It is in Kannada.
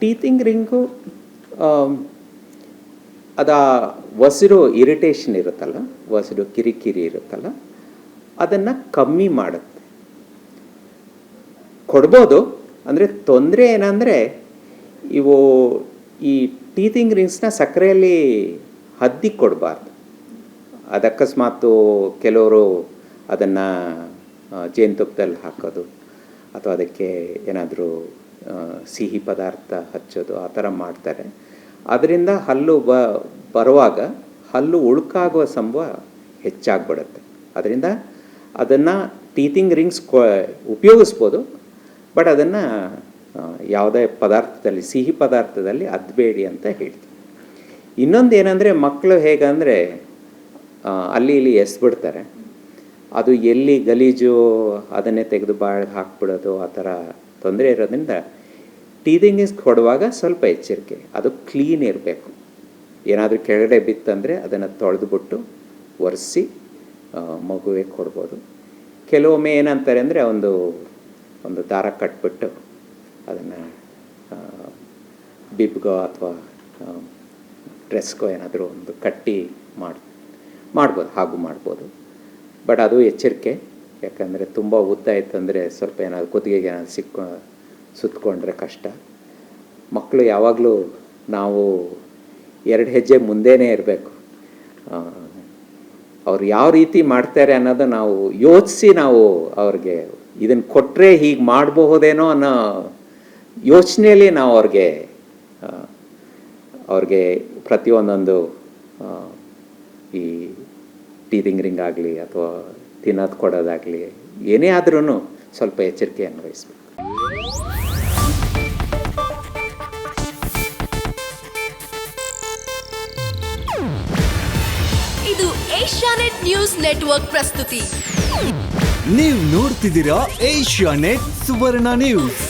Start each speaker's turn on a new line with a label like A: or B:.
A: ಟೀತಿಂಗ್ ರಿಂಗು ಅದು ಒಸರು ಇರಿಟೇಷನ್ ಇರುತ್ತಲ್ಲ, ಒಸರು ಕಿರಿಕಿರಿ ಇರುತ್ತಲ್ಲ, ಅದನ್ನು ಕಮ್ಮಿ ಮಾಡುತ್ತೆ. ಕೊಡ್ಬೋದು. ಅಂದರೆ ತೊಂದರೆ ಏನಂದರೆ ಇವು ಈ ಟೀತಿಂಗ್ ರಿಂಗ್ಸ್ನ ಸಕ್ಕರೆಯಲ್ಲಿ ಹದ್ದಿ ಕೊಡಬಾರ್ದು. ಅದು ಅಕಸ್ಮಾತು ಕೆಲವರು ಅದನ್ನು ಜೇನುತುಪ್ಪದಲ್ಲಿ ಹಾಕೋದು ಅಥವಾ ಅದಕ್ಕೆ ಏನಾದರೂ ಸಿಹಿ ಪದಾರ್ಥ ಹಚ್ಚೋದು ಆ ಥರ ಮಾಡ್ತಾರೆ. ಅದರಿಂದ ಹಲ್ಲು ಬರುವಾಗ ಹಲ್ಲು ಉಳುಕಾಗುವ ಸಂಭವ ಹೆಚ್ಚಾಗ್ಬಿಡುತ್ತೆ. ಅದರಿಂದ ಅದನ್ನು ಟೀತಿಂಗ್ ರಿಂಗ್ಸ್ ಉಪಯೋಗಿಸ್ಬೋದು, ಬಟ್ ಅದನ್ನು ಯಾವುದೇ ಪದಾರ್ಥದಲ್ಲಿ, ಸಿಹಿ ಪದಾರ್ಥದಲ್ಲಿ ಅದ್ಬೇಡಿ ಅಂತ ಹೇಳ್ತೀವಿ. ಇನ್ನೊಂದು ಏನಂದರೆ, ಮಕ್ಕಳು ಹೇಗಂದರೆ ಅಲ್ಲಿ ಇಲ್ಲಿ ಎಸ್ಬಿಡ್ತಾರೆ. ಅದು ಎಲ್ಲಿ ಗಲೀಜು ಅದನ್ನೇ ತೆಗೆದು ಬಾಳಿಗೆ ಹಾಕ್ಬಿಡೋದು, ಆ ಥರ ತೊಂದರೆ ಇರೋದ್ರಿಂದ ಟೀತಿಂಗ್ ರಿಂಗ್ಸ್ ಕೊಡುವಾಗ ಸ್ವಲ್ಪ ಎಚ್ಚರಿಕೆ. ಅದು ಕ್ಲೀನ್ ಇರಬೇಕು. ಏನಾದರೂ ಕೆಳಗಡೆ ಬಿತ್ತಂದರೆ ಅದನ್ನು ತೊಳೆದುಬಿಟ್ಟು ಒರೆಸಿ ಮಗುವಿಗೆ ಕೊಡ್ಬೋದು. ಕೆಲವೊಮ್ಮೆ ಏನಂತಾರೆ ಅಂದರೆ ಒಂದು ದಾರ ಕಟ್ಬಿಟ್ಟು ಅದನ್ನು ಬಿಬ್ಗೋ ಅಥವಾ ಡ್ರೆಸ್ಗೋ ಏನಾದರೂ ಒಂದು ಕಟ್ಟಿ ಮಾಡ್ಬೋದು, ಹಾಗೂ ಮಾಡ್ಬೋದು. ಬಟ್ ಅದು ಎಚ್ಚರಿಕೆ. ಯಾಕಂದರೆ ತುಂಬ ಉದ್ದ ಇತ್ತಂದರೆ ಸ್ವಲ್ಪ ಏನಾದರೂ ಕುತ್ತಿಗೆಗೆ ಏನಾದರೂ ಸುತ್ತಕೊಂಡ್ರೆ ಕಷ್ಟ. ಮಕ್ಕಳು ಯಾವಾಗಲೂ ನಾವು 2 ಹೆಜ್ಜೆ ಮುಂದೆನೇ ಇರಬೇಕು. ಅವ್ರು ಯಾವ ರೀತಿ ಮಾಡ್ತಾರೆ ಅನ್ನೋದು ನಾವು ಯೋಚಿಸಿ ನಾವು ಅವ್ರಿಗೆ ಇದನ್ನು ಕೊಟ್ಟರೆ ಹೀಗೆ ಮಾಡಬಹುದೇನೋ ಅನ್ನೋ ಯೋಚನೆಯಲ್ಲಿ ನಾವು ಅವ್ರಿಗೆ ಪ್ರತಿಯೊಂದೊಂದು ಈ ಟೀತಿಂಗ್ ರಿಂಗ್ ಆಗಲಿ ಅಥವಾ ತಿನ್ನೋದು ಕೊಡೋದಾಗಲಿ ಏನೇ ಆದ್ರೂ ಸ್ವಲ್ಪ ಎಚ್ಚರಿಕೆಯನ್ನು ವಹಿಸಬೇಕು.
B: ಇದು ಏಷ್ಯಾನೆಟ್ ನ್ಯೂಸ್ ನೆಟ್ವರ್ಕ್ ಪ್ರಸ್ತುತಿ.
C: ನೀವು ನೋಡ್ತಿದ್ದೀರಾ ಏಷ್ಯಾನೆಟ್ ಸುವರ್ಣ ನ್ಯೂಸ್.